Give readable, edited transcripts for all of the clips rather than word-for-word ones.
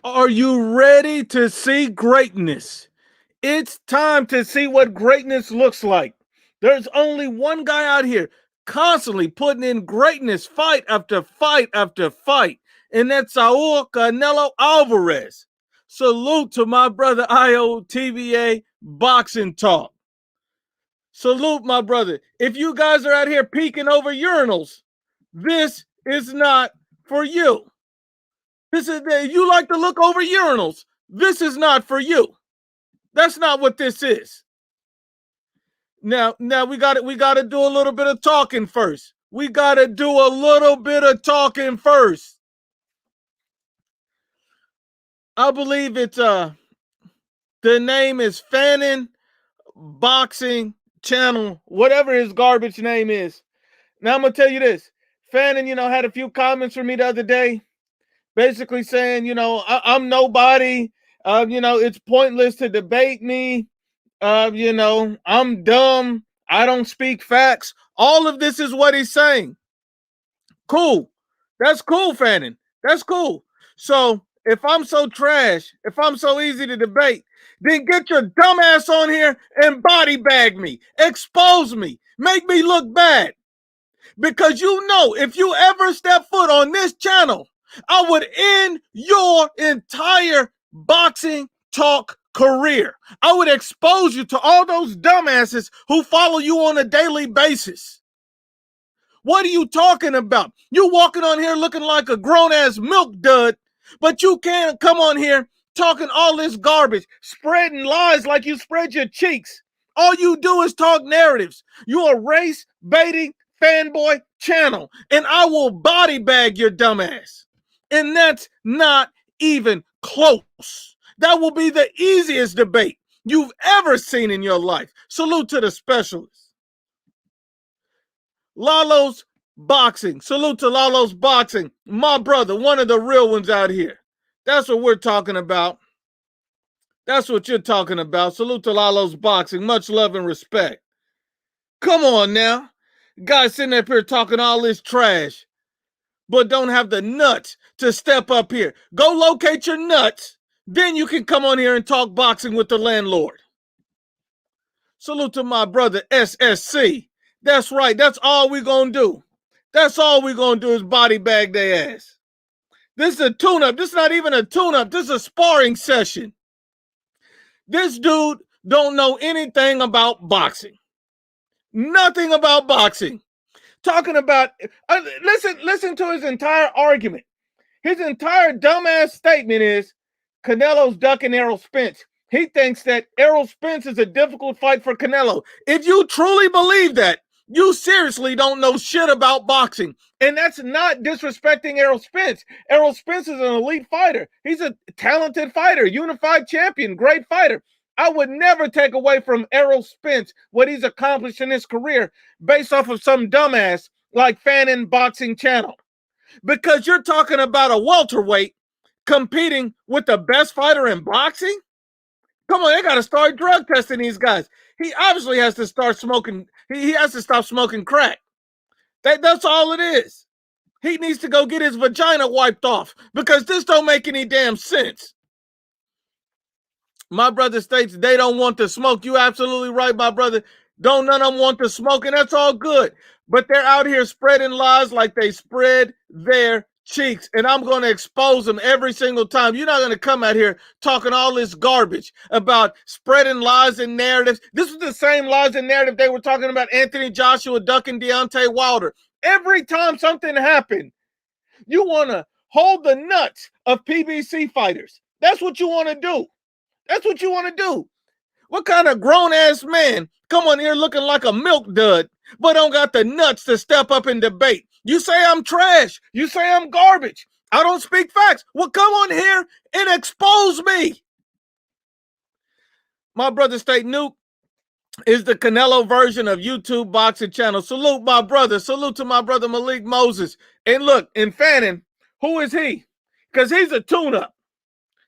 Are you ready to see greatness? It's time to see what greatness looks like. There's only one guy out here constantly putting in greatness fight after fight after fight, and that's Saul Canelo Alvarez. Salute to my brother IOTVA Boxing Talk. Salute, my brother. If you guys are out here peeking over urinals, this is not for you. This is if you like to look over urinals, this is not for you. That's not what this is. Now we got to do a little bit of talking first. We got to do a little bit of talking first. I believe it's the name is Fannin Boxing Channel, whatever his garbage name is. Now I'm gonna tell you this. Fannin, had a few comments for me the other day, basically saying, I'm nobody. It's pointless to debate me. I'm dumb. I don't speak facts. All of this is what he's saying. Cool. That's cool, Fannin. That's cool. So if I'm so trash, if I'm so easy to debate, then get your dumb ass on here and body bag me. Expose me. Make me look bad. Because if you ever step foot on this channel, I would end your entire boxing talk career. I would expose you to all those dumbasses who follow you on a daily basis. What are you talking about? You walking on here looking like a grown-ass milk dud, but you can't come on here talking all this garbage, spreading lies like you spread your cheeks. All you do is talk narratives. You're a race-baiting fanboy channel, and I will body bag your dumbass. And that's not even close. That will be the easiest debate you've ever seen in your life. Salute to the specialists. Lalo's Boxing. Salute to Lalo's Boxing. My brother, one of the real ones out here. That's what we're talking about. That's what you're talking about. Salute to Lalo's Boxing. Much love and respect. Come on now. Guys sitting up here talking all this trash, but don't have the nuts to step up here. Go locate your nuts. Then you can come on here and talk boxing with the landlord. Salute to my brother SSC. That's right. That's all we're going to do. That's all we're going to do is body bag their ass. This is a tune-up. This is not even a tune-up. This is a sparring session. This dude don't know anything about boxing. Nothing about boxing. Talking about, listen to his entire argument. His entire dumbass statement is Canelo's ducking Errol Spence. He thinks that Errol Spence is a difficult fight for Canelo. If you truly believe that, you seriously don't know shit about boxing. And that's not disrespecting Errol Spence. Errol Spence is an elite fighter. He's a talented fighter, unified champion, great fighter. I would never take away from Errol Spence what he's accomplished in his career based off of some dumbass like Fannin Boxing Channel. Because you're talking about a welterweight competing with the best fighter in boxing? Come on, they got to start drug testing these guys. He obviously has to start smoking. He has to stop smoking crack. That's all it is. He needs to go get his vagina wiped off because this don't make any damn sense. My brother states they don't want to smoke. You absolutely right, my brother. Don't none of them want to smoke, and that's all good. But they're out here spreading lies like they spread their cheeks, and I'm going to expose them every single time. You're not going to come out here talking all this garbage about spreading lies and narratives. This was the same lies and narrative they were talking about Anthony Joshua ducking Deontay Wilder. Every time something happened, you want to hold the nuts of PBC fighters. That's what you want to do. That's what you want to do. What kind of grown-ass man come on here looking like a milk dud, but don't got the nuts to step up and debate? You say I'm trash. You say I'm garbage. I don't speak facts. Well, come on here and expose me. My brother State Nuke is the Canelo version of YouTube boxing channel. Salute my brother. Salute to my brother Malik Moses. And look, in Fannin, who is he? Because he's a tune-up.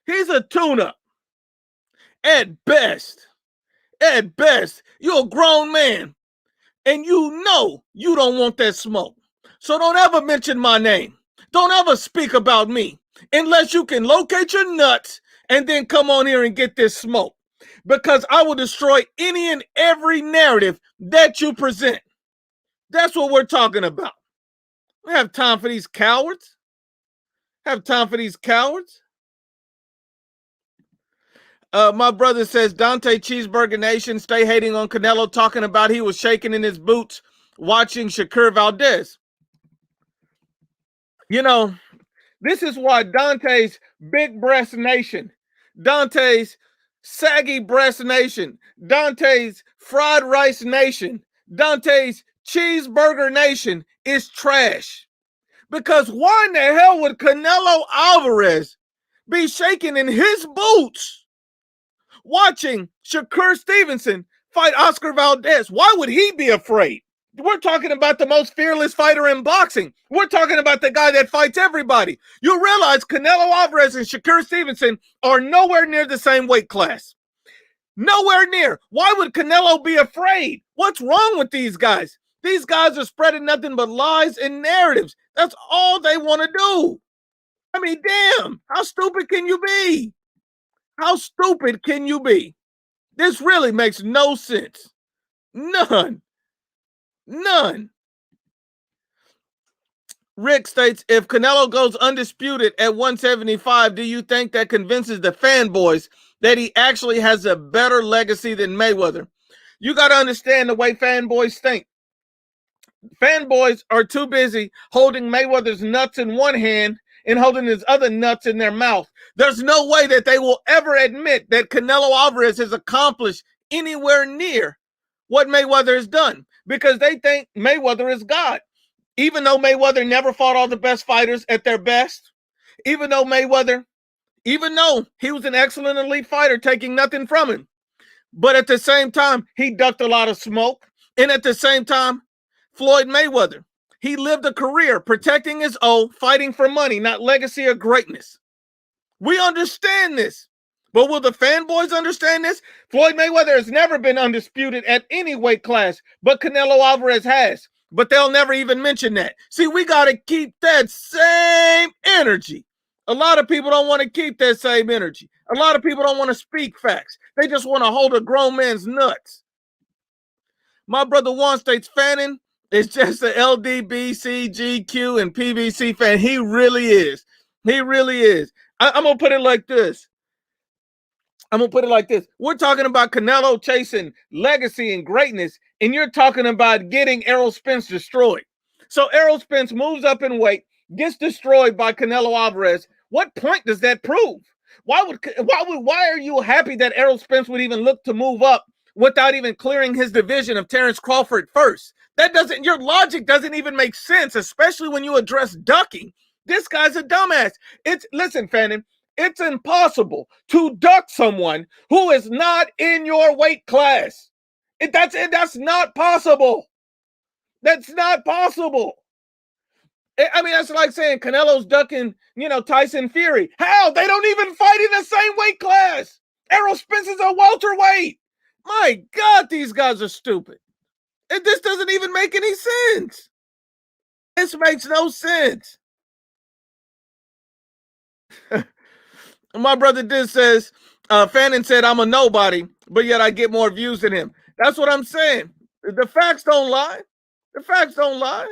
He's a tune-up. At best, you're a grown man, and you know you don't want that smoke. So don't ever mention my name. Don't ever speak about me. unless you can locate your nuts and then come on here and get this smoke. Because I will destroy any and every narrative that you present. That's what we're talking about. We have time for these cowards. Have time for these cowards. My brother says, Dante Cheeseburger Nation, stay hating on Canelo, talking about he was shaking in his boots watching Shakur Valdez. You know, this is why Dante's big breast nation, Dante's saggy breast nation, Dante's fried rice nation, Dante's cheeseburger nation is trash. Because why in the hell would Canelo Alvarez be shaking in his boots watching Shakur Stevenson fight Oscar Valdez? Why would he be afraid? We're talking about the most fearless fighter in boxing. We're talking about the guy that fights everybody. You realize Canelo Alvarez and Shakur Stevenson are nowhere near the same weight class. Nowhere near. Why would Canelo be afraid? What's wrong with these guys? These guys are spreading nothing but lies and narratives. That's all they want to do. I mean, damn, how stupid can you be? How stupid can you be? This really makes no sense. None. None. Rick states, if Canelo goes undisputed at 175, do you think that convinces the fanboys that he actually has a better legacy than Mayweather? You got to understand the way fanboys think. Fanboys are too busy holding Mayweather's nuts in one hand and holding his other nuts in their mouth. There's no way that they will ever admit that Canelo Alvarez has accomplished anywhere near what Mayweather has done, because they think Mayweather is God. Even though Mayweather never fought all the best fighters at their best, even though he was an excellent elite fighter, taking nothing from him, but at the same time, he ducked a lot of smoke. And at the same time, Floyd Mayweather, he lived a career protecting his own, fighting for money, not legacy or greatness. We understand this. But will the fanboys understand this? Floyd Mayweather has never been undisputed at any weight class, but Canelo Alvarez has. But they'll never even mention that. See, we got to keep that same energy. A lot of people don't want to keep that same energy. A lot of people don't want to speak facts. They just want to hold a grown man's nuts. My brother Juan states, Fannin is just an LDBCGQ and PVC fan. He really is. He really is. I'm going to put it like this. We're talking about Canelo chasing legacy and greatness, and you're talking about getting Errol Spence destroyed. So Errol Spence moves up in weight, gets destroyed by Canelo Alvarez. What point does that prove? Why are you happy that Errol Spence would even look to move up without even clearing his division of Terrence Crawford first? Your logic doesn't even make sense, especially when you address ducking. This guy's a dumbass. Listen, Fannin, it's impossible to duck someone who is not in your weight class. That's not possible. That's not possible. I mean, that's like saying Canelo's ducking, Tyson Fury. Hell, they don't even fight in the same weight class. Errol Spence is a welterweight. My God, these guys are stupid. This doesn't even make any sense. This makes no sense. My brother did says, Fannin said, I'm a nobody, but yet I get more views than him. That's what I'm saying. The facts don't lie. The facts don't lie.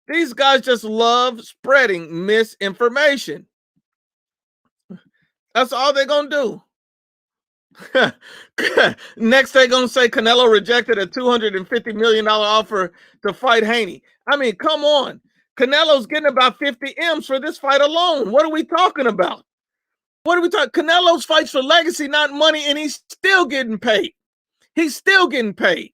These guys just love spreading misinformation. That's all they're going to do. Next, they're going to say Canelo rejected a $250 million offer to fight Haney. I mean, come on. Canelo's getting about 50 M's for this fight alone. What are we talking about? Canelo's fights for legacy, not money, and he's still getting paid. He's still getting paid.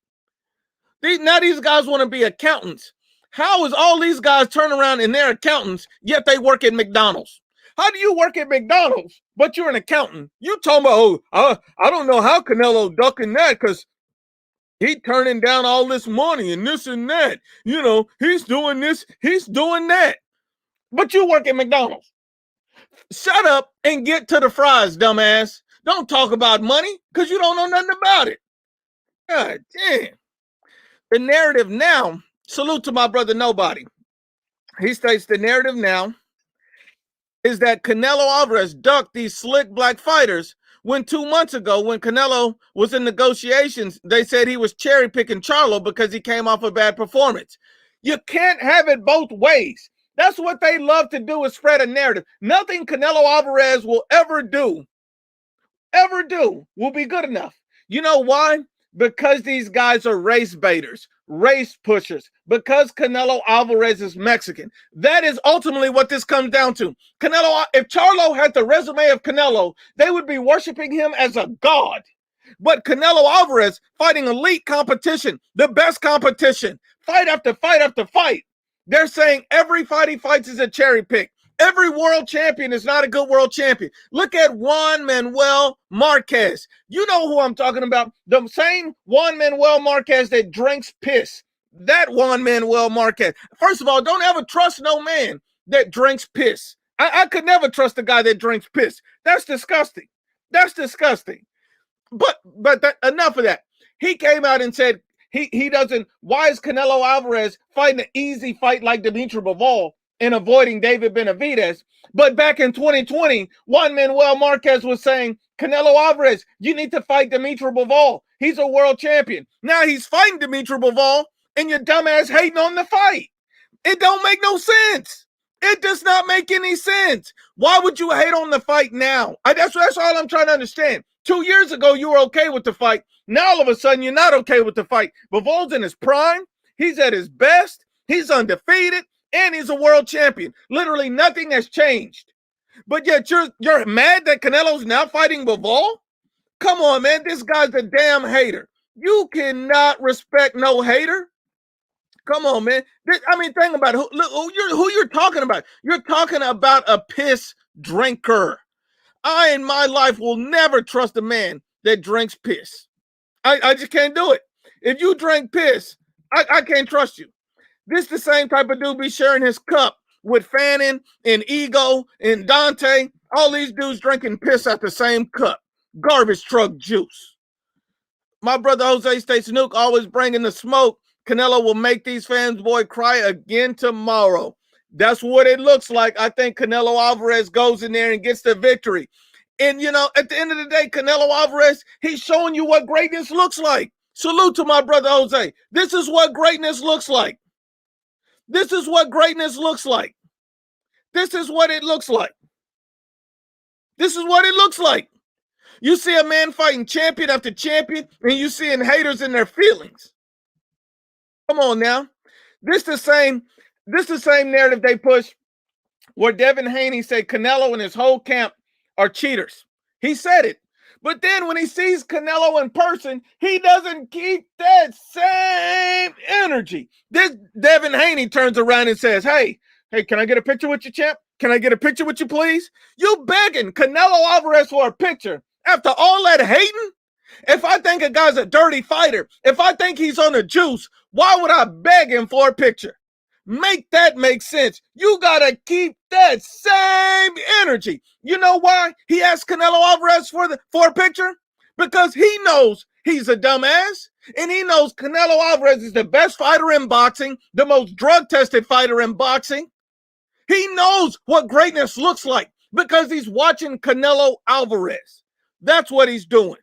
Now these guys want to be accountants. How is all these guys turn around and they're accountants, yet they work at McDonald's? How do you work at McDonald's, but you're an accountant? You talking about, I don't know how Canelo ducking that because he turning down all this money and this and that. He's doing this, he's doing that. But you work at McDonald's. Shut up and get to the fries, dumbass. Don't talk about money because you don't know nothing about it. God damn. The narrative now, salute to my brother Nobody. He states the narrative now is that Canelo Alvarez ducked these slick black fighters when 2 months ago, when Canelo was in negotiations, they said he was cherry picking Charlo because he came off a bad performance. You can't have it both ways. That's what they love to do, is spread a narrative. Nothing Canelo Alvarez will ever do will be good enough. You know why? Because these guys are race baiters, race pushers, because Canelo Alvarez is Mexican. That is ultimately what this comes down to. Canelo, if Charlo had the resume of Canelo, they would be worshiping him as a god. But Canelo Alvarez fighting elite competition, the best competition, fight after fight after fight. They're saying every fight he fights is a cherry pick. Every world champion is not a good world champion. Look at Juan Manuel Marquez. You know who I'm talking about. The same Juan Manuel Marquez that drinks piss. That Juan Manuel Marquez. First of all, don't ever trust no man that drinks piss. I could never trust a guy that drinks piss. That's disgusting. That's disgusting. But enough of that. He came out and said he doesn't. Why is Canelo Alvarez fighting an easy fight like Demetrius Bivol and avoiding David Benavidez? But back in 2020, Juan Manuel Marquez was saying, Canelo Alvarez, you need to fight Demetrius Bivol. He's a world champion. Now he's fighting Demetrius Bivol, and your dumbass hating on the fight. It don't make no sense. It does not make any sense. Why would you hate on the fight now? That's all I'm trying to understand. 2 years ago, you were okay with the fight. Now, all of a sudden, you're not okay with the fight. Bivol's in his prime. He's at his best. He's undefeated. And he's a world champion. Literally nothing has changed. But yet you're mad that Canelo's now fighting Bivol? Come on, man. This guy's a damn hater. You cannot respect no hater. Come on, man. Think about it. Who you're talking about. You're talking about a piss drinker. I, in my life, will never trust a man that drinks piss. I just can't do it. If you drink piss, I can't trust you. This the same type of dude be sharing his cup with Fannin and Ego and Dante. All these dudes drinking piss out the same cup. Garbage truck juice. My brother Jose States Nuke always bringing the smoke. Canelo will make these fans, boy, cry again tomorrow. That's what it looks like. I think Canelo Alvarez goes in there and gets the victory. And, at the end of the day, Canelo Alvarez, he's showing you what greatness looks like. Salute to my brother Jose. This is what greatness looks like. This is what greatness looks like. This is what it looks like. This is what it looks like. You see a man fighting champion after champion, and you seeing haters in their feelings. Come on now. This the same narrative they push where Devin Haney said Canelo and his whole camp are cheaters. He said it. But then when he sees Canelo in person, he doesn't keep that same energy. This Devin Haney turns around and says, hey, can I get a picture with you, champ? Can I get a picture with you, please? You begging Canelo Alvarez for a picture after all that hating? If I think a guy's a dirty fighter, if I think he's on the juice, why would I beg him for a picture? Make that make sense. You got to keep that same energy. You know why he asked Canelo Alvarez for a picture? Because he knows he's a dumbass, and he knows Canelo Alvarez is the best fighter in boxing, the most drug-tested fighter in boxing. He knows what greatness looks like because he's watching Canelo Alvarez. That's what he's doing.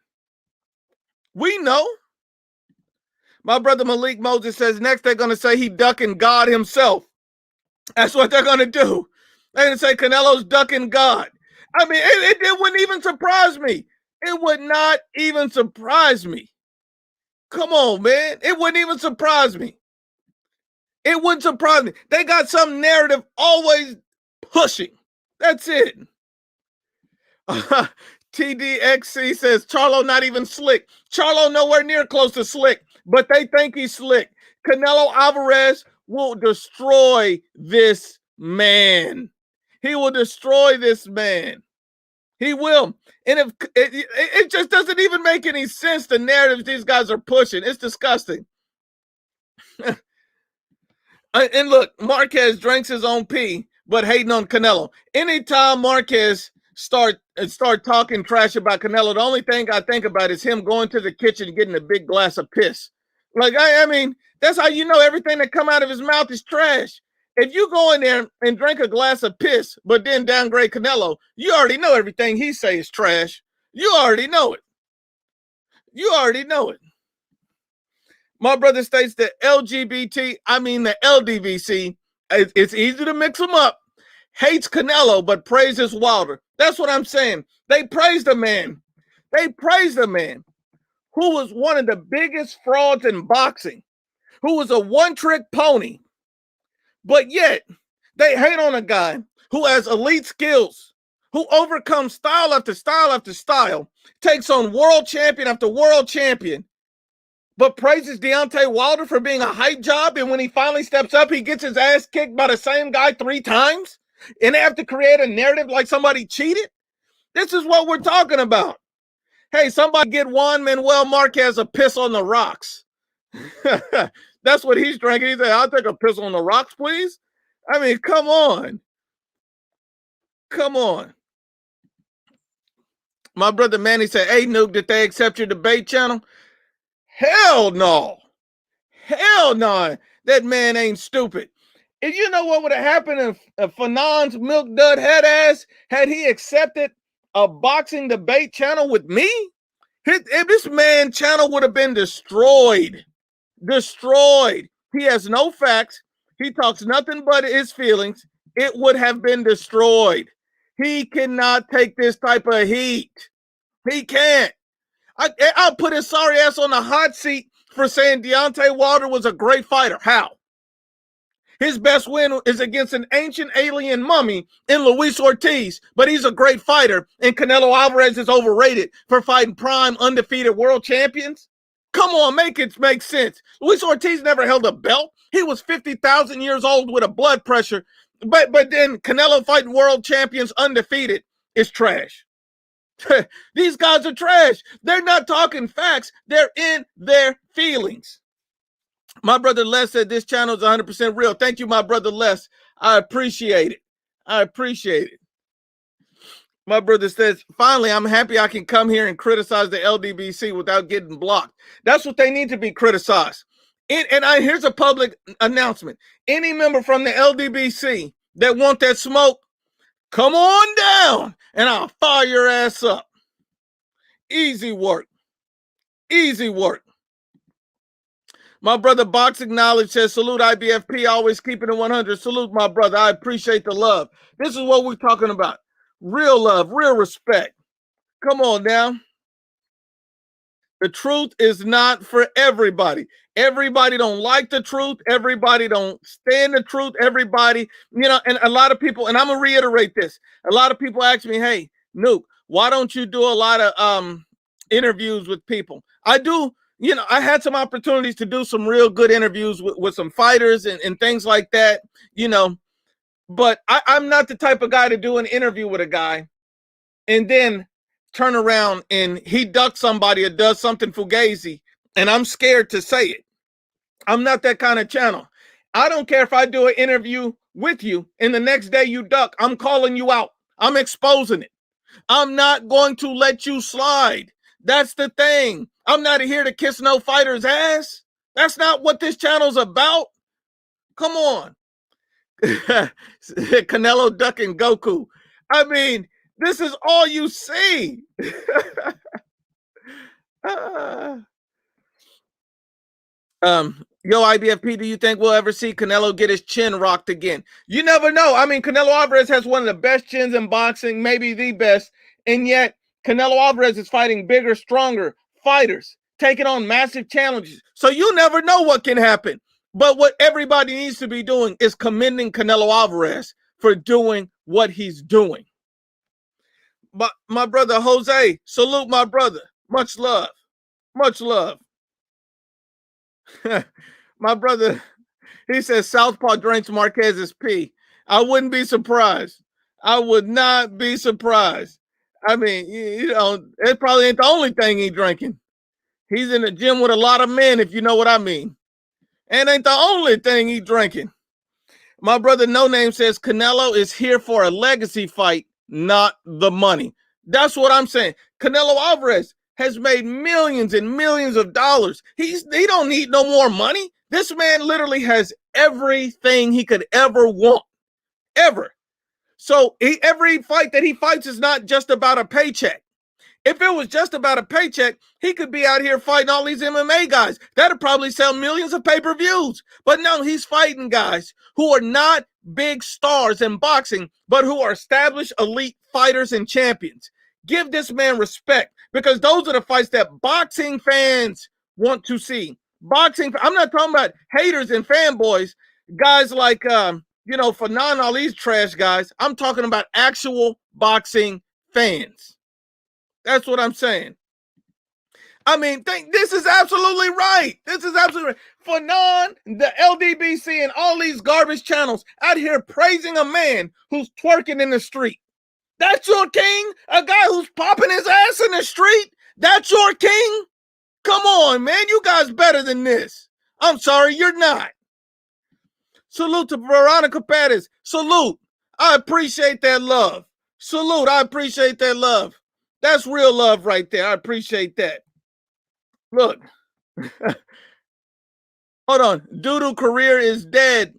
We know. My brother Malik Moses says next they're going to say he ducking God himself. That's what they're going to do. They're going to say Canelo's ducking God. It wouldn't even surprise me. It would not even surprise me. Come on, man. It wouldn't even surprise me. It wouldn't surprise me. They got some narrative always pushing. That's it. TDXC says Charlo not even slick. Charlo nowhere near close to slick, but they think he's slick. Canelo Alvarez will destroy this man. He will destroy this man. He will. And if it just doesn't even make any sense, the narratives these guys are pushing. It's disgusting. And look, Marquez drinks his own pee, but hating on Canelo. Anytime Marquez start talking trash about Canelo, the only thing I think about is him going to the kitchen and getting a big glass of piss. Like, I mean, that's how you know everything that come out of his mouth is trash. If you go in there and drink a glass of piss, but then downgrade Canelo, you already know everything he say is trash. You already know it. You already know it. My brother states that the LDVC, it's easy to mix them up, hates Canelo, but praises Wilder. That's what I'm saying. They praise the man. They praise the man who was one of the biggest frauds in boxing, who was a one-trick pony. But yet, they hate on a guy who has elite skills, who overcomes style after style after style, takes on world champion after world champion, but praises Deontay Wilder for being a hype job. And when he finally steps up, he gets his ass kicked by the same guy 3 times. And they have to create a narrative like somebody cheated. This is what we're talking about. Hey, somebody get Juan Manuel Marquez a piss on the rocks. That's what he's drinking. He said, I'll take a piss on the rocks, please. I mean, come on. Come on. My brother Manny said, hey, Nuke, did they accept your debate channel? Hell no. Hell no. That man ain't stupid. And you know what would have happened if Fanon's milk dud head ass had he accepted a boxing debate channel with me? This man channel would have been destroyed. Destroyed. He has no facts. He talks nothing but his feelings. It would have been destroyed. He cannot take this type of heat. He can't. I'll put his sorry ass on the hot seat for saying Deontay Wilder was a great fighter. How? His best win is against an ancient alien mummy in Luis Ortiz, but he's a great fighter, and Canelo Alvarez is overrated for fighting prime undefeated world champions? Come on, make it make sense. Luis Ortiz never held a belt. He was 50,000 years old with a blood pressure, but then Canelo fighting world champions undefeated is trash. These guys are trash. They're not talking facts. They're in their feelings. My brother Les said this channel is 100% real. Thank you, my brother Les. I appreciate it. I appreciate it. My brother says, finally, I'm happy I can come here and criticize the LDBC without getting blocked. That's what they need to be criticized. Here's a public announcement. Any member from the LDBC that want that smoke, come on down and I'll fire your ass up. Easy work. Easy work. My brother Boxing Knowledge says, salute IBFP, always keeping it 100. Salute, my brother. I appreciate the love. This is what we're talking about. Real love, real respect. Come on now. The truth is not for everybody. Everybody don't like the truth. Everybody don't stand the truth. Everybody, and a lot of people, and I'm going to reiterate this. A lot of people ask me, hey, Nuke, why don't you do a lot of interviews with people? I do. I had some opportunities to do some real good interviews with some fighters and things like that, but I'm not the type of guy to do an interview with a guy and then turn around and he ducks somebody or does something fugazi and I'm scared to say it. I'm not that kind of channel. I don't care if I do an interview with you and the next day you duck. I'm calling you out. I'm exposing it. I'm not going to let you slide. That's the thing. I'm not here to kiss no fighter's ass. That's not what this channel's about. Come on. Canelo ducking Goku. I mean, this is all you see. Yo, IBFP, do you think we'll ever see Canelo get his chin rocked again? You never know. I mean, Canelo Alvarez has one of the best chins in boxing, maybe the best, and yet Canelo Alvarez is fighting bigger, stronger fighters, taking on massive challenges. So you never know what can happen. But what everybody needs to be doing is commending Canelo Alvarez for doing what he's doing. But my brother Jose, salute my brother. Much love. Much love. My brother, he says Southpaw drinks Marquez's pee. I wouldn't be surprised. I would not be surprised. I mean, it probably ain't the only thing he's drinking. He's in the gym with a lot of men, if you know what I mean. And ain't the only thing he's drinking. My brother No Name says Canelo is here for a legacy fight, not the money. That's what I'm saying. Canelo Alvarez, has made millions and millions of dollars. He don't need no more money. This man literally has everything he could ever want, ever. So every fight that he fights is not just about a paycheck. If it was just about a paycheck, he could be out here fighting all these MMA guys. That'd probably sell millions of pay-per-views. But no, he's fighting guys who are not big stars in boxing, but who are established elite fighters and champions. Give this man respect, because those are the fights that boxing fans want to see. I'm not talking about haters and fanboys, guys like, for all these trash guys. I'm talking about actual boxing fans. That's what I'm saying. I mean, this is absolutely right. This is absolutely right. For the LDBC and all these garbage channels out here praising a man who's twerking in the street. That's your king? A guy who's popping his ass in the street? That's your king? Come on, man. You guys better than this. I'm sorry, you're not. Salute to Veronica Pettis. Salute. I appreciate that love. Salute. I appreciate that love. That's real love right there. I appreciate that. Look. Hold on. Doodoo career is dead.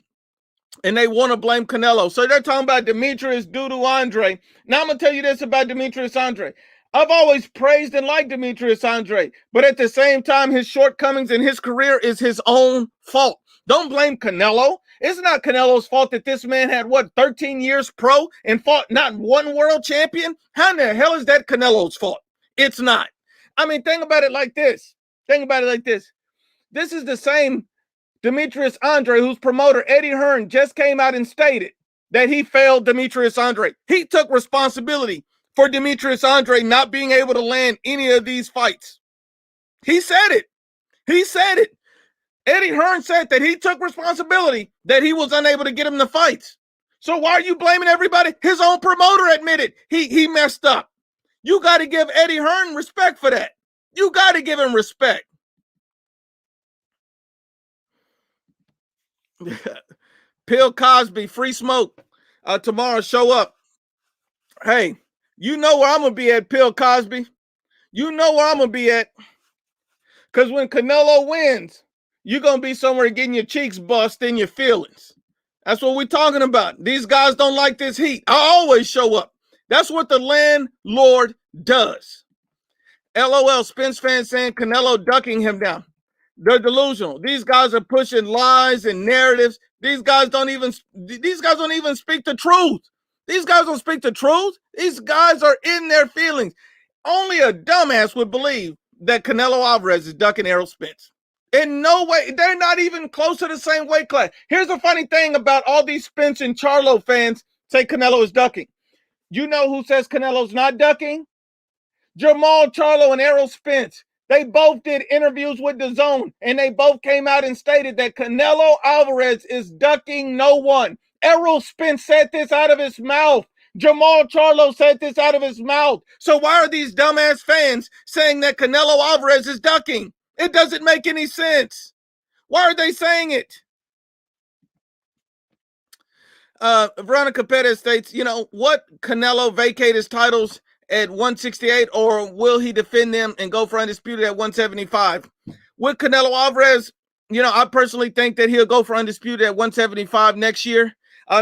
And they want to blame Canelo. So they're talking about Demetrius Doodoo Andrade. Now I'm going to tell you this about Demetrius Andrade. I've always praised and liked Demetrius Andrade. But at the same time, his shortcomings in his career is his own fault. Don't blame Canelo. It's not Canelo's fault that this man had, 13 years pro and fought not one world champion? How in the hell is that Canelo's fault? It's not. I mean, think about it like this. This is the same Demetrius Andrade whose promoter, Eddie Hearn, just came out and stated that he failed Demetrius Andrade. He took responsibility for Demetrius Andrade not being able to land any of these fights. He said it. Eddie Hearn said that he took responsibility that he was unable to get him the fights. So why are you blaming everybody? His own promoter admitted he messed up. You got to give Eddie Hearn respect for that. You got to give him respect. Bill Cosby, free smoke. Tomorrow, show up. Hey, you know where I'm going to be at, Bill Cosby. You know where I'm going to be at. Because when Canelo wins, you're going to be somewhere getting your cheeks bust in your feelings. That's what we're talking about. These guys don't like this heat. I always show up. That's what the landlord does. LOL, Spence fans saying Canelo ducking him down. They're delusional. These guys are pushing lies and narratives. These guys don't even speak the truth. These guys don't speak the truth. These guys are in their feelings. Only a dumbass would believe that Canelo Alvarez is ducking Errol Spence. In no way. They're not even close to the same weight class. Here's the funny thing about all these Spence and Charlo fans say Canelo is ducking. You know who says Canelo's not ducking? Jamal Charlo and Errol Spence. They both did interviews with DAZN, and they both came out and stated that Canelo Alvarez is ducking no one. Errol Spence said this out of his mouth. Jamal Charlo said this out of his mouth. So why are these dumbass fans saying that Canelo Alvarez is ducking? It doesn't make any sense. Why are they saying it? Veronica Perez states, what Canelo vacate his titles at 168, or will he defend them and go for undisputed at 175? With Canelo Alvarez, I personally think that he'll go for undisputed at 175 next year.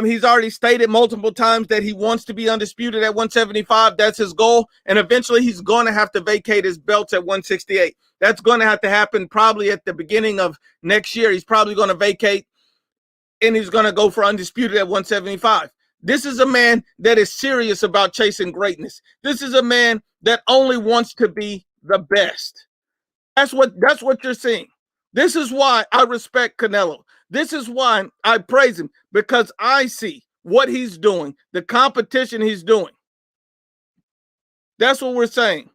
He's already stated multiple times that he wants to be undisputed at 175. That's his goal. And eventually he's going to have to vacate his belts at 168. That's going to have to happen probably at the beginning of next year. He's probably going to vacate and he's going to go for undisputed at 175. This is a man that is serious about chasing greatness. This is a man that only wants to be the best. That's what you're seeing. This is why I respect Canelo. This is why I praise him, because I see what he's doing, the competition he's doing. That's what we're saying.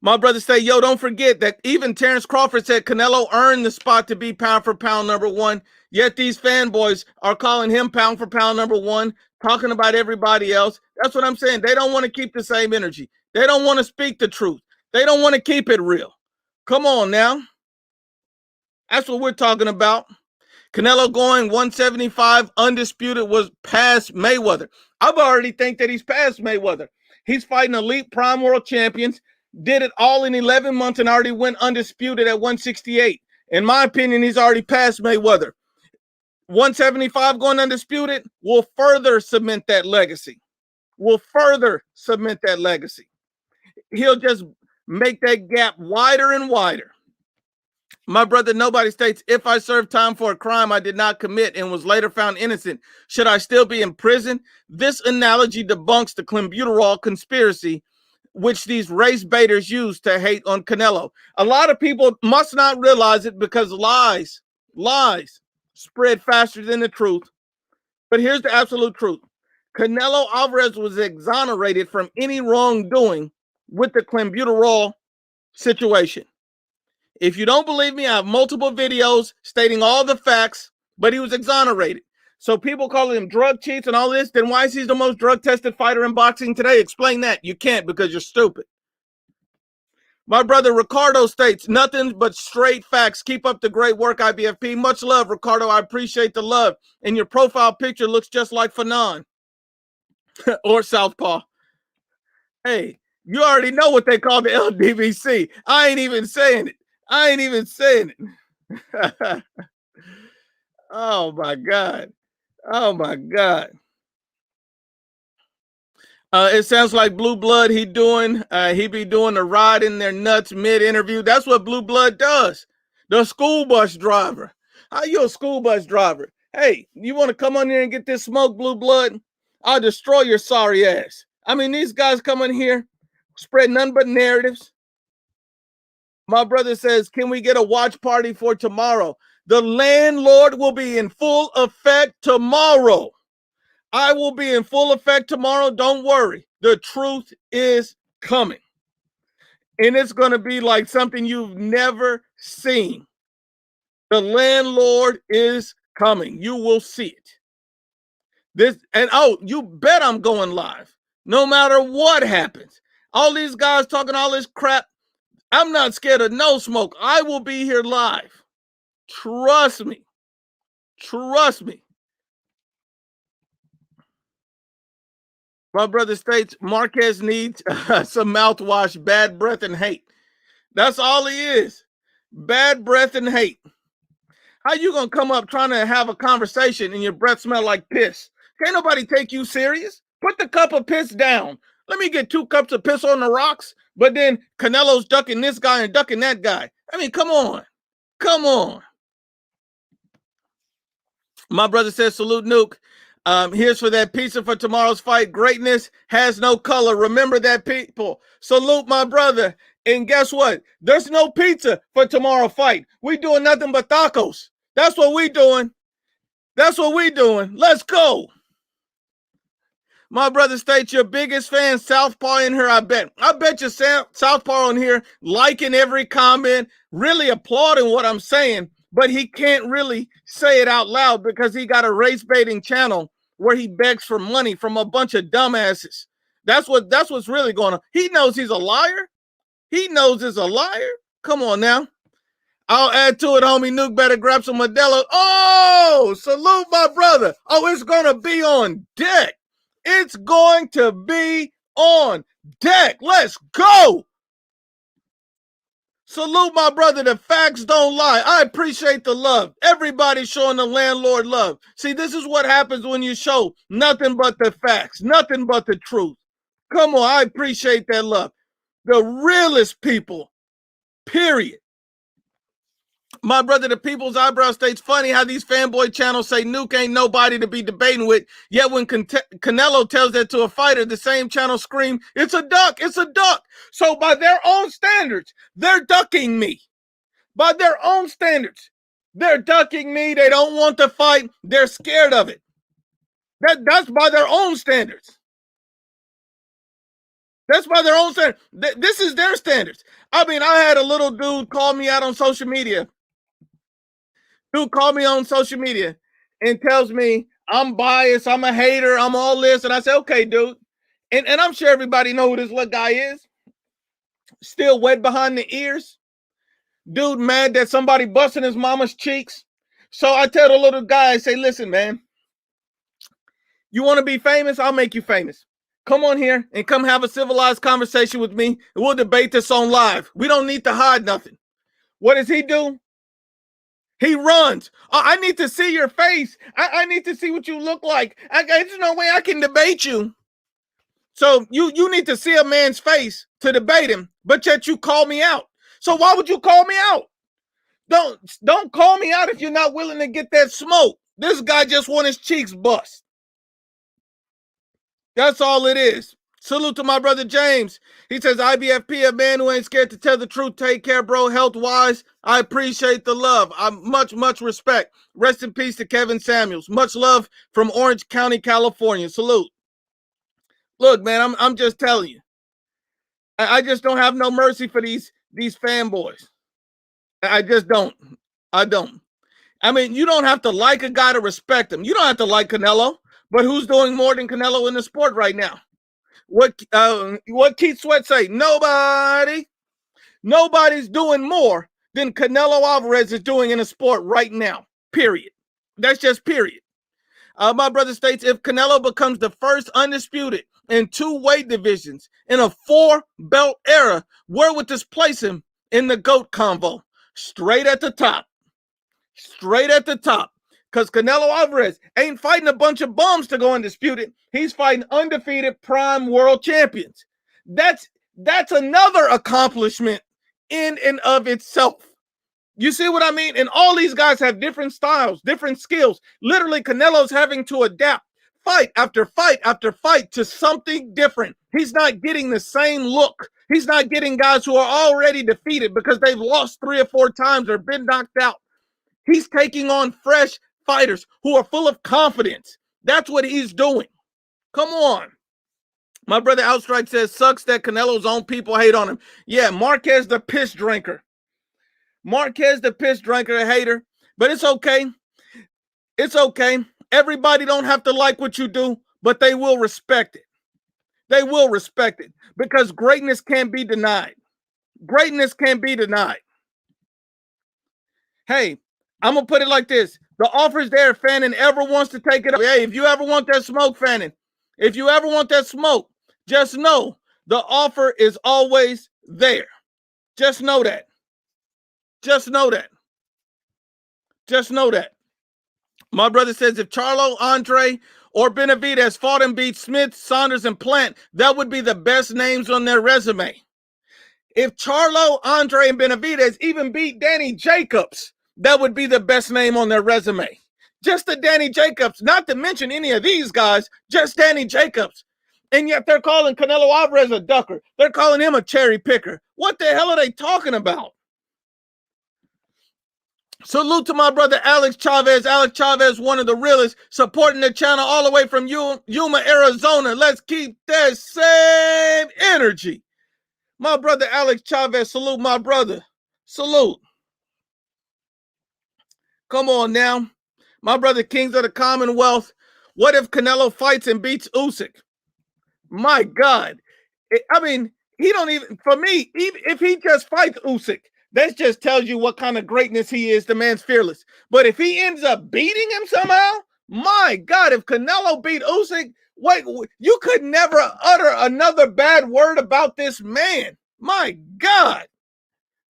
My brother say, yo, don't forget that even Terrence Crawford said Canelo earned the spot to be pound for pound number one. Yet these fanboys are calling him pound for pound number one, talking about everybody else. That's what I'm saying. They don't want to keep the same energy. They don't want to speak the truth. They don't want to keep it real. Come on now. That's what we're talking about. Canelo going 175 undisputed was past Mayweather. I've already think that he's past Mayweather. He's fighting elite prime world champions. did it all in 11 months and already went undisputed at 168. In my opinion, he's already passed Mayweather. 175 going undisputed will further cement that legacy. He'll just make that gap wider and wider. My brother, nobody states, if I served time for a crime I did not commit and was later found innocent, should I still be in prison? This analogy debunks the clenbuterol conspiracy, which these race baiters use to hate on Canelo. A lot of people must not realize it because lies spread faster than the truth. But here's the absolute truth. Canelo Alvarez was exonerated from any wrongdoing with the clenbuterol situation. If you don't believe me, I have multiple videos stating all the facts, but he was exonerated. So people calling him drug cheats and all this, then why is he the most drug-tested fighter in boxing today? Explain that. You can't because you're stupid. My brother Ricardo states, nothing but straight facts. Keep up the great work, IBFP. Much love, Ricardo. I appreciate the love. And your profile picture looks just like Fanon or Southpaw. Hey, you already know what they call the LDVC. I ain't even saying it. Oh my God. It sounds like Blue Blood he be doing the ride in their nuts mid-interview. That's what Blue Blood does. The school bus driver. How you a school bus driver? Hey, you want to come on here and get this smoke, Blue Blood? I'll destroy your sorry ass. I mean, these guys come in here, spread none but narratives. My brother says, can we get a watch party for tomorrow? The Landlord will be in full effect tomorrow. I will be in full effect tomorrow. Don't worry. The truth is coming. And it's going to be like something you've never seen. The Landlord is coming. You will see it. You bet I'm going live. No matter what happens. All these guys talking all this crap. I'm not scared of no smoke. I will be here live. Trust me. My brother states Marquez needs some mouthwash, bad breath, and hate. That's all he is. Bad breath and hate. How you gonna come up trying to have a conversation and your breath smell like piss? Can't nobody take you serious. Put the cup of piss down. Let me get 2 cups of piss on the rocks, but then Canelo's ducking this guy and ducking that guy. I mean, come on. My brother says, salute Nuke. Here's for that pizza for tomorrow's fight. Greatness has no color. Remember that, people. Salute my brother. And guess what? There's no pizza for tomorrow's fight. We doing nothing but tacos. That's what we doing. Let's go. My brother states your biggest fan, Southpaw in here, I bet. I bet you Southpaw in here liking every comment, really applauding what I'm saying, but he can't really say it out loud because he got a race baiting channel where he begs for money from a bunch of dumbasses. That's what's really going on. He knows he's a liar. Come on now. I'll add to it, homie. Nuke better grab some Modelo. Oh, salute my brother. Oh, it's going to be on deck. Let's go. Salute my brother. The facts don't lie. I appreciate the love. Everybody's showing the Landlord love. See, this is what happens when you show nothing but the facts, nothing but the truth. Come on, I appreciate that love. The realest people, period. My brother, the People's Eyebrow states, funny how these fanboy channels say Nuke ain't nobody to be debating with, yet when Canelo tells that to a fighter, the same channel scream, it's a duck. So by their own standards, they're ducking me. By their own standards, they're ducking me. They don't want to fight. They're scared of it. That's by their own standards. This is their standards. I mean, I had a little dude call me out on social media. And tells me I'm biased, I'm a hater, I'm all this. And I say, okay, dude. And I'm sure everybody know who this little guy is. Still wet behind the ears. Dude mad that somebody busting his mama's cheeks. So I tell the little guy, I say, listen, man, you want to be famous? I'll make you famous. Come on here and come have a civilized conversation with me. And we'll debate this on live. We don't need to hide nothing. What does he do? He runs. I need to see your face. I need to see what you look like. There's no way I can debate you. So you need to see a man's face to debate him, but yet you call me out. So why would you call me out? Don't call me out if you're not willing to get that smoke. This guy just want his cheeks bust. That's all it is. Salute to my brother James. He says, IBFP, a man who ain't scared to tell the truth. Take care, bro. Health-wise, I appreciate the love. I'm much respect. Rest in peace to Kevin Samuels. Much love from Orange County, California. Salute. Look, man, I'm just telling you. I just don't have no mercy for these fanboys. I just don't. I don't. I mean, you don't have to like a guy to respect him. You don't have to like Canelo, but who's doing more than Canelo in the sport right now? What Keith Sweat say? Nobody. Nobody's doing more than Canelo Alvarez is doing in the sport right now. Period. That's just period. My brother states, if Canelo becomes the first undisputed in 2 weight divisions in a 4-belt era, where would this place him in the GOAT convo? Straight at the top. Straight at the top. Because Canelo Alvarez ain't fighting a bunch of bums to go undisputed. He's fighting undefeated prime world champions. That's another accomplishment in and of itself. You see what I mean? And all these guys have different styles, different skills. Literally, Canelo's having to adapt fight after fight after fight to something different. He's not getting the same look. He's not getting guys who are already defeated because they've lost 3 or 4 times or been knocked out. He's taking on fresh fighters who are full of confidence. That's what he's doing. Come on. My brother Outstrike says, sucks that Canelo's own people hate on him. Yeah, Marquez the piss drinker. Marquez the piss drinker, a hater. But it's okay. It's okay. Everybody don't have to like what you do, but they will respect it. They will respect it because greatness can't be denied. Greatness can't be denied. Hey, I'm going to put it like this. The offer's there if Fannin ever wants to take it up. Hey, if you ever want that smoke, Fannin, if you ever want that smoke, just know the offer is always there. Just know that. Just know that. Just know that. My brother says if Charlo, Andre, or Benavidez fought and beat Smith, Saunders, and Plant, that would be the best names on their resume. If Charlo, Andre, and Benavidez even beat Danny Jacobs, that would be the best name on their resume. Just the Danny Jacobs, not to mention any of these guys, just Danny Jacobs. And yet they're calling Canelo Alvarez a ducker. They're calling him a cherry picker. What the hell are they talking about? Salute to my brother Alex Chavez. Alex Chavez, one of the realest, supporting the channel all the way from Yuma, Arizona. Let's keep that same energy. My brother Alex Chavez, salute my brother. Salute. Come on now. My brother Kings of the Commonwealth. What if Canelo fights and beats Usyk? My God. I mean, he don't even, for me, even if he just fights Usyk, that just tells you what kind of greatness he is. The man's fearless. But if he ends up beating him somehow, my God, if Canelo beat Usyk, wait, you could never utter another bad word about this man. My God.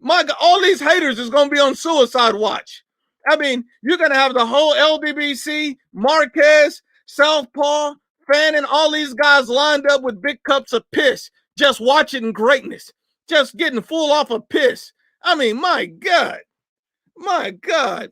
My God, all these haters is going to be on suicide watch. I mean, you're going to have the whole LDBC, Marquez, Southpaw, Fannin, all these guys lined up with big cups of piss, just watching greatness, just getting full off of piss. I mean, my God. My God.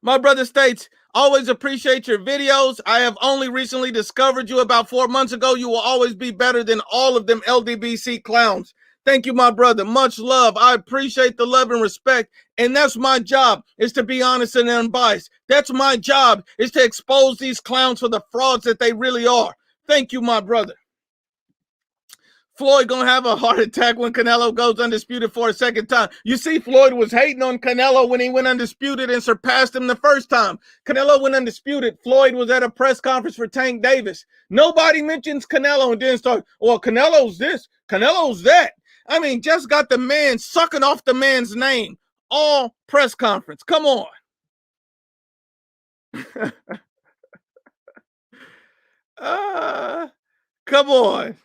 My brother states, always appreciate your videos. I have only recently discovered you about 4 months ago. You will always be better than all of them LDBC clowns. Thank you, my brother. Much love. I appreciate the love and respect. And that's my job, is to be honest and unbiased. That's my job, is to expose these clowns for the frauds that they really are. Thank you, my brother. Floyd gonna have a heart attack when Canelo goes undisputed for a second time. You see, Floyd was hating on Canelo when he went undisputed and surpassed him the first time. Canelo went undisputed. Floyd was at a press conference for Tank Davis. Nobody mentions Canelo and then start, well, Canelo's this, Canelo's that. I mean, just got the man sucking off the man's name all press conference. Come on. Come on.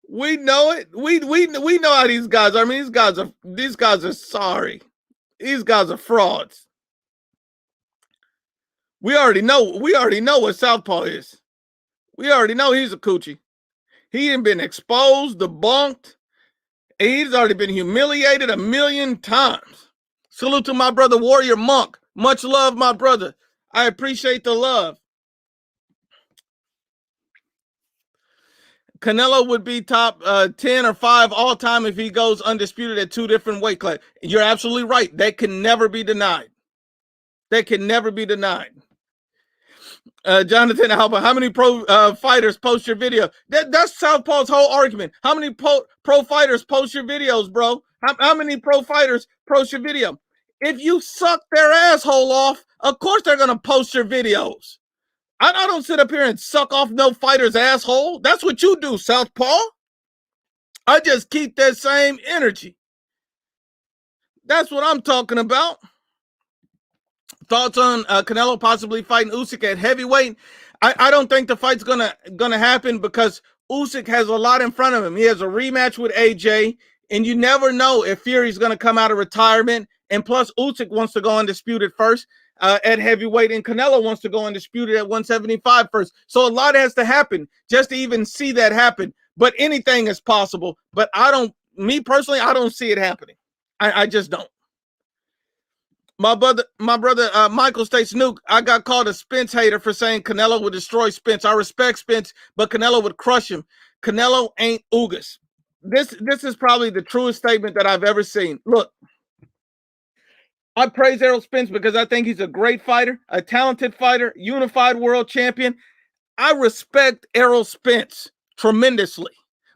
We know it. We know how these guys are. I mean, these guys are sorry. These guys are frauds. We already know what Southpaw is. We already know he's a coochie. He ain't been exposed, debunked, and he's already been humiliated a million times. Salute to my brother Warrior Monk. Much love, my brother. I appreciate the love. Canelo would be top 10 or 5 all time if he goes undisputed at 2 different weight classes. You're absolutely right. That can never be denied. That can never be denied. Jonathan Alba, how many pro fighters post your video? That's Southpaw's whole argument. How many pro fighters post your videos, bro? How many pro fighters post your video? If you suck their asshole off, of course they're going to post your videos. I don't sit up here and suck off no fighter's asshole. That's what you do, Southpaw. I just keep that same energy. That's what I'm talking about. Thoughts on Canelo possibly fighting Usyk at heavyweight? I don't think the fight's gonna happen because Usyk has a lot in front of him. He has a rematch with AJ, and you never know if Fury's gonna come out of retirement. And plus, Usyk wants to go undisputed first at heavyweight, and Canelo wants to go undisputed at 175 first. So a lot has to happen just to even see that happen. But anything is possible. But me personally, I don't see it happening. I just don't. My brother, Michael states, Nuke, I got called a Spence hater for saying Canelo would destroy Spence. I respect Spence, but Canelo would crush him. Canelo ain't Ugas. This is probably the truest statement that I've ever seen. Look, I praise Errol Spence because I think he's a great fighter, a talented fighter, unified world champion. I respect Errol Spence tremendously.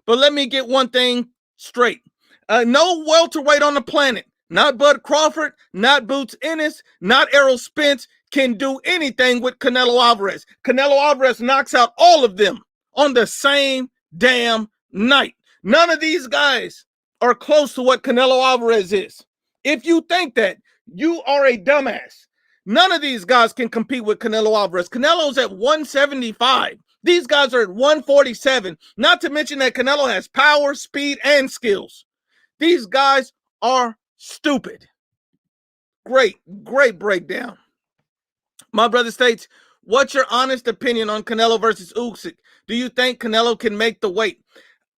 But let me get one thing straight. No welterweight on the planet, not Bud Crawford, not Boots Ennis, not Errol Spence, can do anything with Canelo Alvarez. Canelo Alvarez knocks out all of them on the same damn night. None of these guys are close to what Canelo Alvarez is. If you think that, you are a dumbass. None of these guys can compete with Canelo Alvarez. Canelo's at 175. These guys are at 147. Not to mention that Canelo has power, speed, and skills. These guys are stupid. Great breakdown. My brother states, what's your honest opinion on Canelo versus Usyk? Do you think Canelo can make the weight?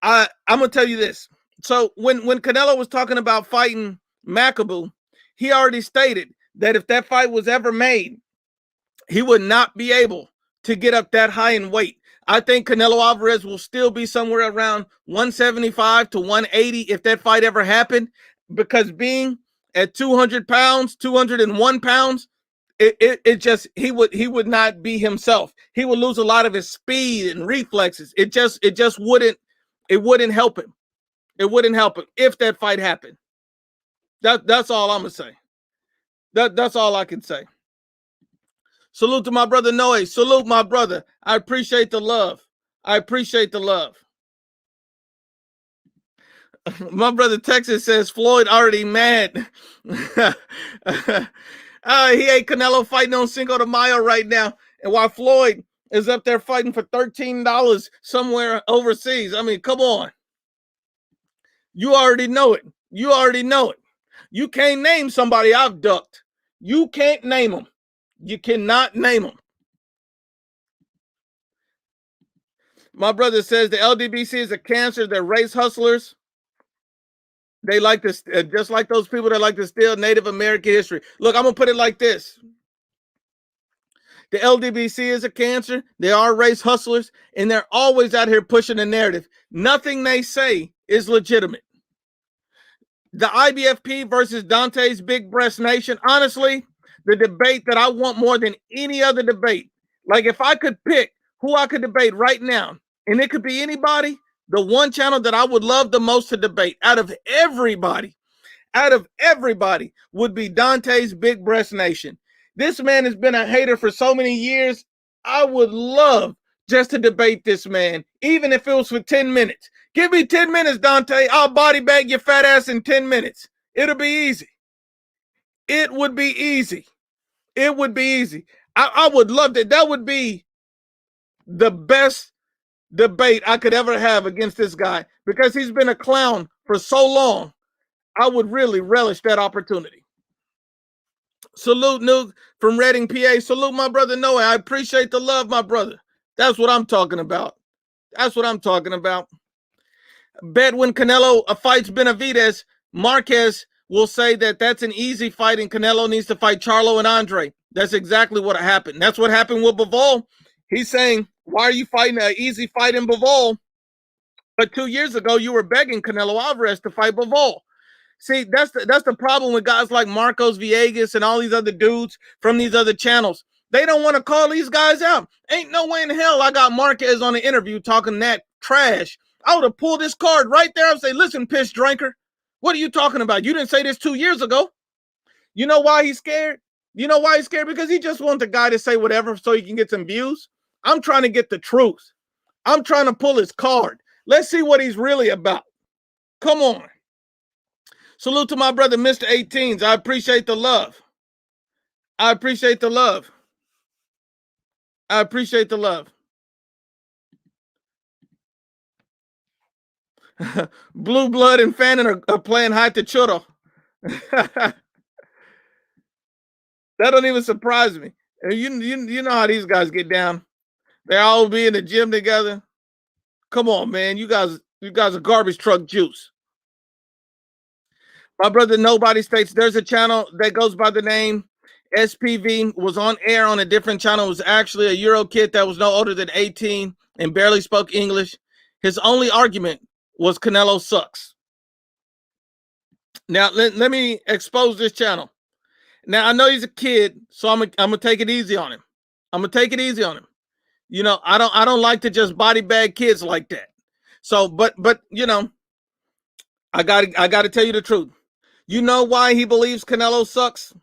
I'm going to tell you this. So when Canelo was talking about fighting Makabu, he already stated that if that fight was ever made, he would not be able to get up that high in weight. I think Canelo Alvarez will still be somewhere around 175 to 180 if that fight ever happened, because being at 200 pounds, 201 pounds, he would not be himself. He would lose a lot of his speed and reflexes. It wouldn't help him. It wouldn't help him if that fight happened. That's all I'm gonna say. That's all I can say. Salute to my brother Noe. Salute, my brother. I appreciate the love. I appreciate the love. My brother Texas says Floyd already mad. He ain't Canelo fighting on Cinco de Mayo right now. And while Floyd is up there fighting for $13 somewhere overseas. I mean, come on. You already know it. You already know it. You can't name somebody I've ducked. You can't name them. You cannot name them. My brother says the LDBC is a cancer. They're race hustlers. They like to, just like those people that like to steal Native American history. Look, I'm going to put it like this. The LDBC is a cancer. They are race hustlers, and they're always out here pushing the narrative. Nothing they say is legitimate. The IBFP versus Dante's Big Breast Nation, honestly, the debate that I want more than any other debate. Like if I could pick who I could debate right now, and it could be anybody, the one channel that I would love the most to debate out of everybody would be Dante's Big Breast Nation. This man has been a hater for so many years. I would love just to debate this man, even if it was for 10 minutes. Give me 10 minutes, Dante. I'll body bag your fat ass in 10 minutes. It'll be easy. It would be easy. It would be easy. I would love that. That would be the best debate I could ever have against this guy because he's been a clown for so long. I would really relish that opportunity. Salute Nuke from Reading, PA. Salute my brother Noah. I appreciate the love, my brother. That's what I'm talking about. That's what I'm talking about. Bet when Canelo fights Benavidez, Marquez will say that that's an easy fight and Canelo needs to fight Charlo and Andre. That's exactly what happened. That's what happened with Bivol. He's saying, why are you fighting an easy fight in Bivol? But 2 years ago, you were begging Canelo Alvarez to fight Bivol. See, that's the problem with guys like Marcos Villegas and all these other dudes from these other channels. They don't want to call these guys out. Ain't no way in hell I got Marquez on an interview talking that trash. I would have pulled this card right there and say, listen, piss drinker, what are you talking about? You didn't say this 2 years ago. You know why he's scared? You know why he's scared? Because he just wants the guy to say whatever so he can get some views. I'm trying to get the truth. I'm trying to pull his card. Let's see what he's really about. Come on. Salute to my brother, Mr. 18s. I appreciate the love. I appreciate the love. I appreciate the love. Blue Blood and Fannin are playing high to churro. That don't even surprise me. You know how these guys get down. They all be in the gym together. Come on, man. You guys are garbage truck juice. My brother Nobody states there's a channel that goes by the name SPV, was on air on a different channel. It was actually a Euro kid that was no older than 18 and barely spoke English. His only argument was Canelo sucks. Now, let me expose this channel. Now, I know he's a kid, so I'm gonna take it easy on him. I'm gonna take it easy on him. You know, I don't like to just body bag kids like that. So, but you know, I gotta tell you the truth. You know why he believes Canelo sucks?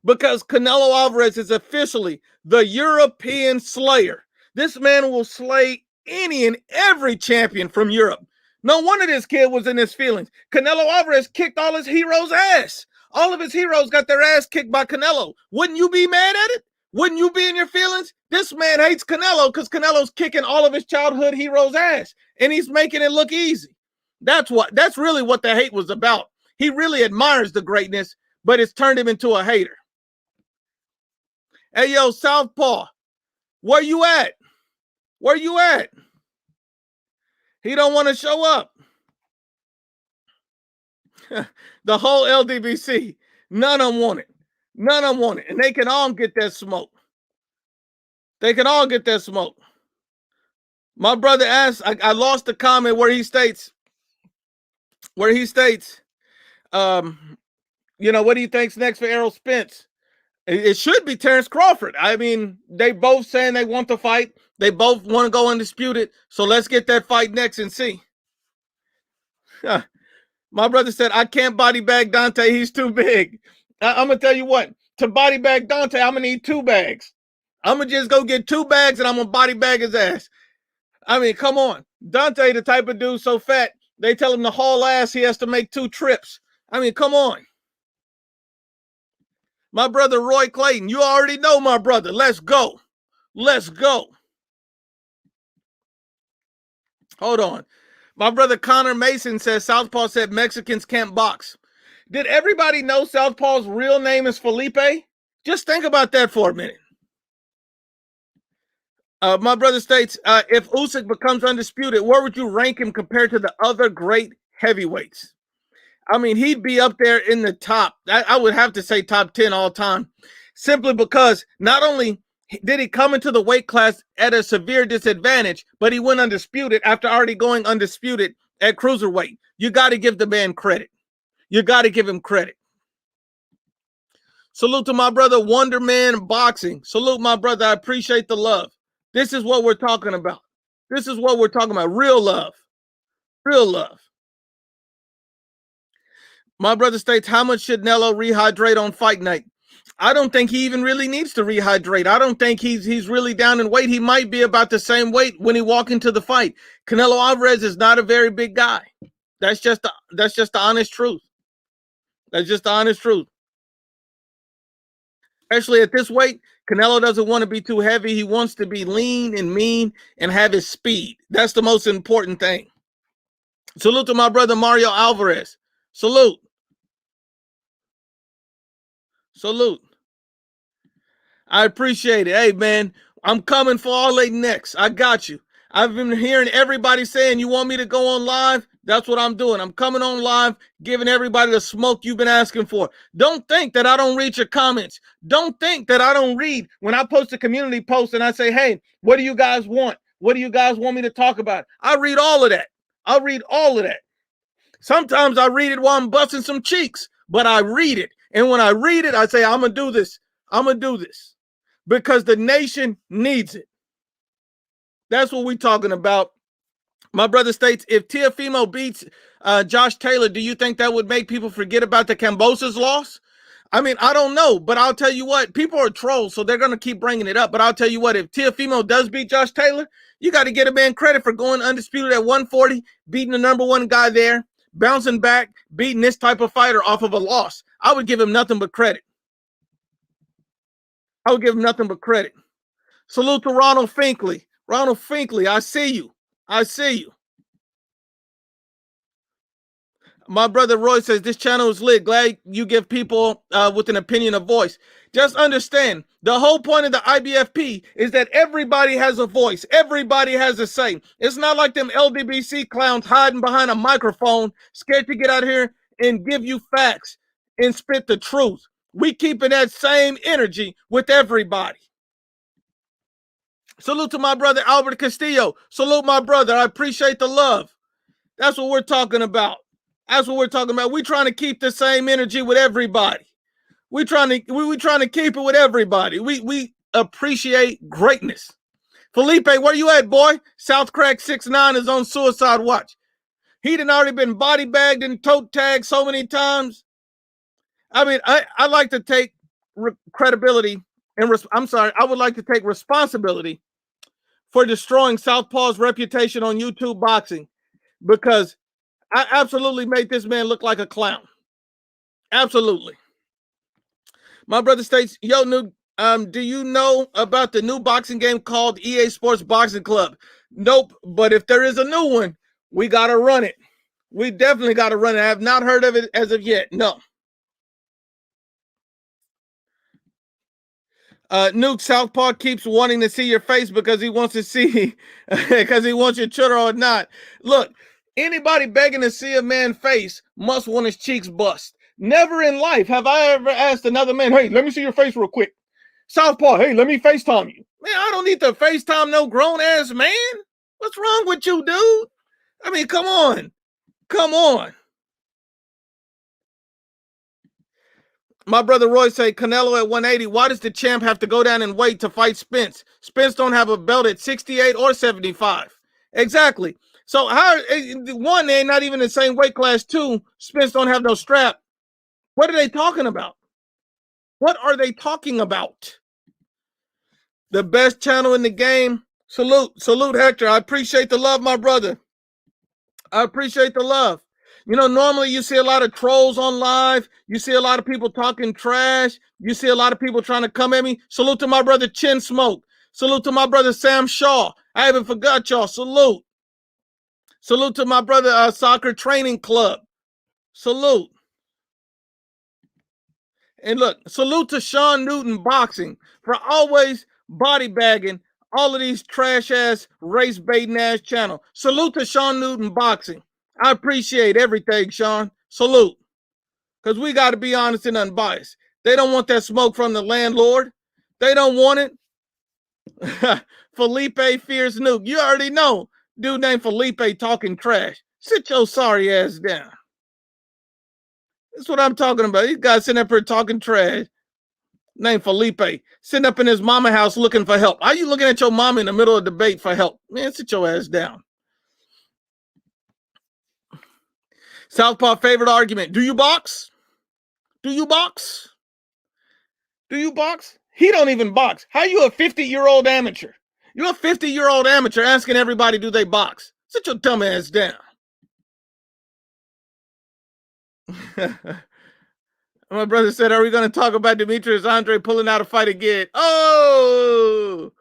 Because Canelo Alvarez is officially the European slayer. This man will slay any and every champion from Europe. No wonder this kid was in his feelings. Canelo Alvarez kicked all his heroes' ass. All of his heroes got their ass kicked by Canelo. Wouldn't you be mad at it? Wouldn't you be in your feelings? This man hates Canelo because Canelo's kicking all of his childhood heroes' ass, and he's making it look easy. That's really what the hate was about. He really admires the greatness, but it's turned him into a hater. Hey, yo, Southpaw, where you at? Where you at? He don't want to show up. The whole LDBC, none of them want it. None of them want it. And they can all get that smoke. They can all get that smoke. My brother asked, I lost the comment where he states, you know, what do you think's next for Errol Spence? It should be Terrence Crawford. I mean, they both saying they want to fight. They both want to go undisputed. So let's get that fight next and see. My brother said, I can't body bag Dante. He's too big. I'm going to tell you what. To body bag Dante, I'm going to need 2 bags. I'm going to just go get 2 bags and I'm going to body bag his ass. I mean, come on. Dante, the type of dude so fat, they tell him to haul ass, he has to make 2 trips. I mean, come on. My brother Roy Clayton, you already know my brother. Let's go. Let's go. Hold on. My brother Connor Mason says Southpaw said Mexicans can't box. Did everybody know Southpaw's real name is Felipe? Just think about that for a minute. My brother states, if Usyk becomes undisputed, where would you rank him compared to the other great heavyweights? I mean, he'd be up there in the top. I would have to say top 10 all time, simply because not only did he come into the weight class at a severe disadvantage, but he went undisputed after already going undisputed at cruiserweight. You got to give the man credit. You got to give him credit. Salute to my brother Wonder Man Boxing. Salute, my brother. I appreciate the love. This is what we're talking about. This is what we're talking about. Real love. Real love. My brother states, how much should Canelo rehydrate on fight night? I don't think he even really needs to rehydrate. I don't think he's really down in weight. He might be about the same weight when he walk into the fight. Canelo Alvarez is not a very big guy. That's just the honest truth. That's just the honest truth. Especially at this weight, Canelo doesn't want to be too heavy. He wants to be lean and mean and have his speed. That's the most important thing. Salute to my brother Mario Alvarez. Salute. Salute. I appreciate it. Hey, man, I'm coming for all late next. I got you. I've been hearing everybody saying you want me to go on live. That's what I'm doing. I'm coming on live, giving everybody the smoke you've been asking for. Don't think that I don't read your comments. Don't think that I don't read when I post a community post and I say, hey, what do you guys want? What do you guys want me to talk about? I read all of that. I'll read all of that. Sometimes I read it while I'm busting some cheeks, but I read it. And when I read it, I say, I'm going to do this. I'm going to do this because the nation needs it. That's what we're talking about. My brother states, if Teofimo beats Josh Taylor, do you think that would make people forget about the Kambosos loss? I mean, I don't know, but I'll tell you what, people are trolls, so they're going to keep bringing it up. But I'll tell you what, if Teofimo does beat Josh Taylor, you got to get a man credit for going undisputed at 140, beating the number one guy there, bouncing back, beating this type of fighter off of a loss. I would give him nothing but credit. I would give him nothing but credit. Salute to Ronald Finkley. Ronald Finkley, I see you. I see you. My brother Roy says, this channel is lit. Glad you give people with an opinion a voice. Just understand, the whole point of the IBFP is that everybody has a voice. Everybody has a say. It's not like them LDBC clowns hiding behind a microphone, scared to get out here and give you facts and spit the truth. We keeping that same energy with everybody. Salute to my brother Albert Castillo. Salute my brother. I appreciate the love. That's what we're talking about. That's what we're talking about. We're trying to keep the same energy with everybody. We're trying to keep it with everybody. We appreciate greatness. Felipe, where you at, boy? South Crack 6'9" is on suicide watch. He done already been body bagged and toe tagged so many times. I mean, I like to take credibility and I would like to take responsibility for destroying Southpaw's reputation on YouTube boxing, because I absolutely made this man look like a clown. Absolutely. My brother states, yo, do you know about the new boxing game called EA Sports Boxing Club? Nope, but if there is a new one, we got to run it. We definitely got to run it. I have not heard of it as of yet. No. Nuke Southpaw keeps wanting to see your face because he wants to see, because he wants your children or not. Look, anybody begging to see a man's face must want his cheeks bust. Never in life have I ever asked another man, hey, let me see your face real quick. Southpaw, hey, let me FaceTime you. Man, I don't need to FaceTime no grown-ass man. What's wrong with you, dude? I mean, come on. Come on. My brother Roy say, Canelo at 180. Why does the champ have to go down and wait to fight Spence? Spence don't have a belt at 68 or 75. Exactly. So how, one, they're not even in the same weight class. Two, Spence don't have no strap. What are they talking about? What are they talking about? The best channel in the game. Salute, Hector. I appreciate the love, my brother. I appreciate the love. You know, normally you see a lot of trolls on live. You see a lot of people talking trash. You see a lot of people trying to come at me. Salute to my brother Chin Smoke. Salute to my brother Sam Shaw. I haven't forgot y'all. Salute. Salute to my brother Soccer Training Club. Salute. And look, salute to Sean Newton Boxing for always body bagging all of these trash ass race baiting ass channel. Salute to Sean Newton Boxing. I appreciate everything, Sean. Salute. Because we got to be honest and unbiased. They don't want that smoke from the landlord. They don't want it. Felipe fears Nuke. You already know. Dude named Felipe talking trash. Sit your sorry ass down. That's what I'm talking about. These guys sitting up here talking trash. Named Felipe. Sitting up in his mama house looking for help. How you looking at your mama in the middle of debate for help? Man, sit your ass down. Southpaw favorite argument. Do you box? Do you box? Do you box? He don't even box. How you a 50-year-old amateur? You're a 50-year-old amateur asking everybody, do they box? Sit your dumb ass down. My brother said, are we going to talk about Demetrius Andrade pulling out a fight again? Oh!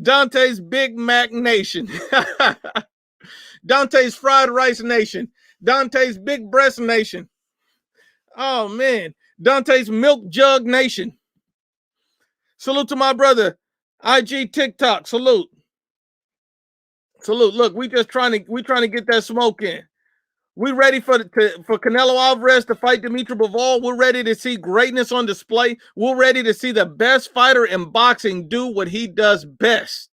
Dante's Big Mac Nation. Dante's Fried Rice Nation. Dante's Big Breast Nation. Oh, man. Dante's Milk Jug Nation. Salute to my brother. IG TikTok. Salute. Salute. Look, we trying to get that smoke in. We ready for Canelo Alvarez to fight Dimitri Bivol. We're ready to see greatness on display. We're ready to see the best fighter in boxing do what he does best.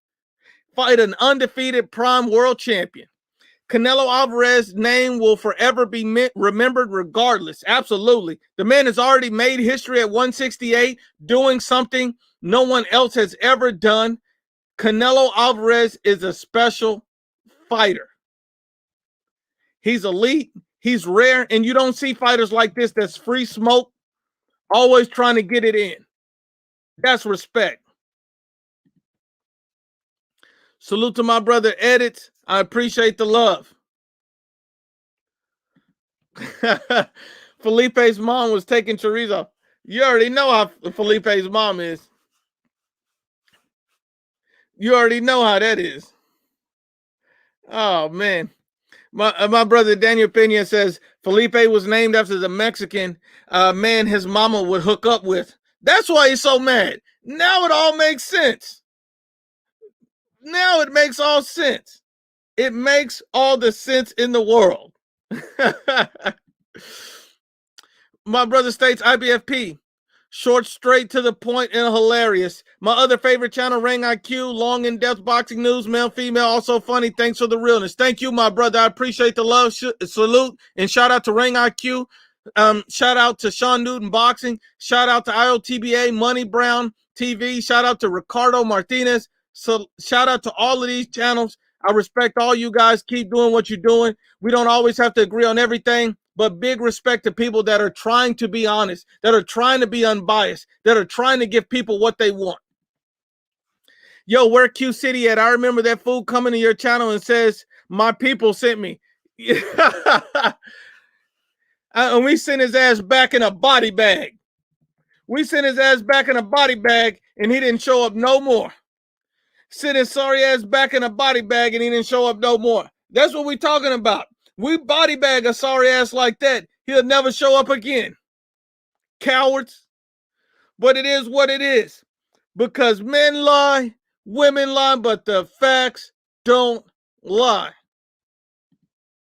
Fight an undefeated prime world champion. Canelo Alvarez's name will forever be remembered regardless. Absolutely. The man has already made history at 168, doing something no one else has ever done. Canelo Alvarez is a special fighter. He's elite, he's rare, and you don't see fighters like this that's free smoke, always trying to get it in. That's respect. Salute to my brother Edits. I appreciate the love. Felipe's mom was taking chorizo. You already know how Felipe's mom is. You already know how that is. Oh, man. My brother Daniel Pena says Felipe was named after the Mexican man his mama would hook up with. That's why he's so mad. Now it all makes sense. Now it makes all sense. It makes all the sense in the world. My brother states IBFP. Short, straight to the point, and hilarious. My other favorite channel, Ring IQ, long in-depth boxing news, male, female, also funny. Thanks for the realness. Thank you, my brother. I appreciate the love. Salute and shout out to Ring IQ. Shout out to Sean Newton Boxing. Shout out to IOTBA, Money Brown TV. Shout out to Ricardo Martinez. So shout out to all of these channels. I respect all you guys. Keep doing what you're doing. We don't always have to agree on everything, but big respect to people that are trying to be honest, that are trying to be unbiased, that are trying to give people what they want. Yo, where Q City at? I remember that fool coming to your channel and says, my people sent me. And we sent his ass back in a body bag. We sent his ass back in a body bag and he didn't show up no more. Sent his sorry ass back in a body bag and he didn't show up no more. That's what we talking about. We body bag a sorry ass like that, he'll never show up again. Cowards. But it is what it is. Because men lie, women lie, but the facts don't lie.